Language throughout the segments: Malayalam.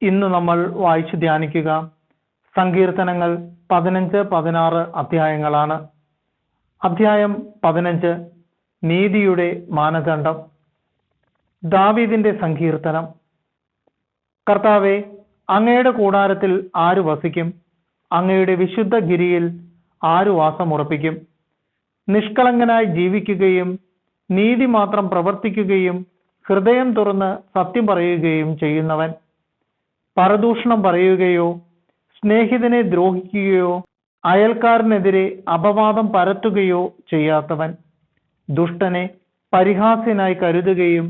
ഇന്ന് നമ്മൾ വായിച്ചു ധ്യാനിക്കുക സങ്കീർത്തനങ്ങൾ 15-16 അധ്യായങ്ങളാണ്. അധ്യായം 15 നീതിയുടെ മാനദണ്ഡം. ദാവീദിന്റെ സങ്കീർത്തനം. കർത്താവേ, അങ്ങയുടെ കൂടാരത്തിൽ ആര് വസിക്കും? അങ്ങയുടെ വിശുദ്ധ ഗിരിയിൽ ആര് വാസമുറപ്പിക്കും? നിഷ്കളങ്കനായി ജീവിക്കുകയും നീതി മാത്രം പ്രവർത്തിക്കുകയും ഹൃദയം തുറന്ന് സത്യം പറയുകയും ചെയ്യുന്നവൻ, പരദൂഷണം പറയുകയോ സ്നേഹിതനെ ദ്രോഹിക്കുകയോ അയൽക്കാരനെതിരെ അപവാദം പരത്തുകയോ ചെയ്യാത്തവൻ, ദുഷ്ടനെ പരിഹാസ്യനായി കരുതുകയും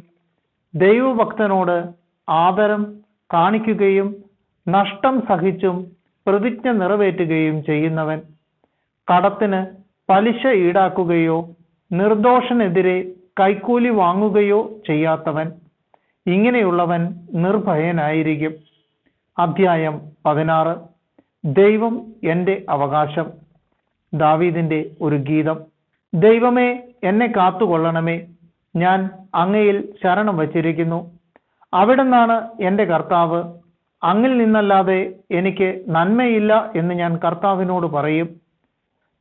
ദൈവഭക്തനോട് ആദരം കാണിക്കുകയും നഷ്ടം സഹിച്ചും പ്രതിജ്ഞ നിറവേറ്റുകയും ചെയ്യുന്നവൻ, കടത്തിന് പലിശ ഈടാക്കുകയോ നിർദോഷനെതിരെ കൈക്കൂലി വാങ്ങുകയോ ചെയ്യാത്തവൻ, ഇങ്ങനെയുള്ളവൻ നിർഭയനായിരിക്കും. അധ്യായം 16 ദൈവം എൻ്റെ അവകാശം. ദാവീദിന്റെ ഒരു ഗീതം. ദൈവമേ, എന്നെ കാത്തുകൊള്ളണമേ, ഞാൻ അങ്ങയിൽ ശരണം വച്ചിരിക്കുന്നു. അവിടുന്നാണ് എൻ്റെ കർത്താവ്, അങ്ങിൽ നിന്നല്ലാതെ എനിക്ക് നന്മയില്ല എന്ന് ഞാൻ കർത്താവിനോട് പറയും.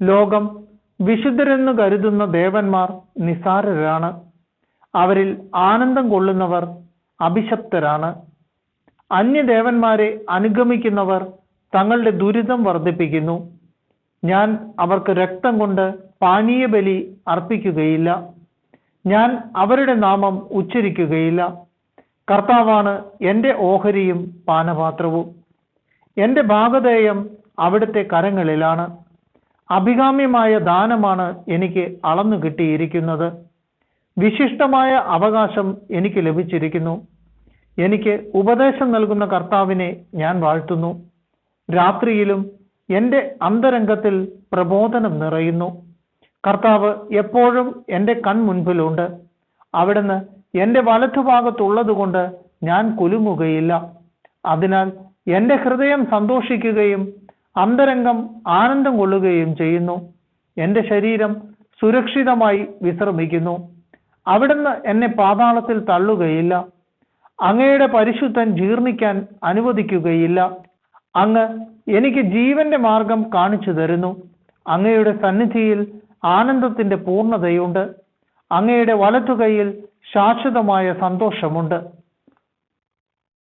ലോകം വിശുദ്ധരെന്ന് കരുതുന്ന ദേവന്മാർ നിസ്സാരരാണ്, അവരിൽ ആനന്ദം കൊള്ളുന്നവർ അഭിശപ്തരാണ്. അന്യദേവന്മാരെ അനുഗമിക്കുന്നവർ തങ്ങളുടെ ദുരിതം വർദ്ധിപ്പിക്കുന്നു. ഞാൻ അവർക്ക് രക്തം കൊണ്ട് പാനീയബലി അർപ്പിക്കുകയില്ല, ഞാൻ അവരുടെ നാമം ഉച്ചരിക്കുകയില്ല. കർത്താവാണ് എൻ്റെ ഓഹരിയും പാനപാത്രവും, എൻ്റെ ഭാഗധേയം അവിടുത്തെ കരങ്ങളിലാണ്. അഭികാമ്യമായ ദാനമാണ് എനിക്ക് അളന്നു കിട്ടിയിരിക്കുന്നത്, വിശിഷ്ടമായ അവകാശം എനിക്ക് ലഭിച്ചിരിക്കുന്നു. എനിക്ക് ഉപദേശം നൽകുന്ന കർത്താവിനെ ഞാൻ വാഴ്ത്തുന്നു. രാത്രിയിലും എൻ്റെ അന്തരംഗത്തിൽ പ്രബോധനം നിറയുന്നു. കർത്താവ് എപ്പോഴും എൻ്റെ കൺമുൻപിലുണ്ട്. അവിടുന്ന് എൻ്റെ വലത്തുഭാഗത്തുള്ളതുകൊണ്ട് ഞാൻ കുലുങ്ങുകയില്ല. അതിനാൽ എൻ്റെ ഹൃദയം സന്തോഷിക്കുകയും അന്തരംഗം ആനന്ദം കൊള്ളുകയും ചെയ്യുന്നു. എൻ്റെ ശരീരം സുരക്ഷിതമായി വിശ്രമിക്കുന്നു. അവിടുന്ന് എന്നെ പാതാളത്തിൽ തള്ളുകയില്ല. അങ്ങയുടെ പരിശുദ്ധൻ ജീർണിക്കാൻ അനുവദിക്കുകയില്ല. അങ്ങ് എനിക്ക് ജീവന്റെ മാർഗം കാണിച്ചു തരുന്നു. അങ്ങയുടെ സന്നിധിയിൽ ആനന്ദത്തിന്റെ പൂർണ്ണതയുണ്ട്. അങ്ങയുടെ വലത്തുകൈയിൽ ശാശ്വതമായ സന്തോഷമുണ്ട്.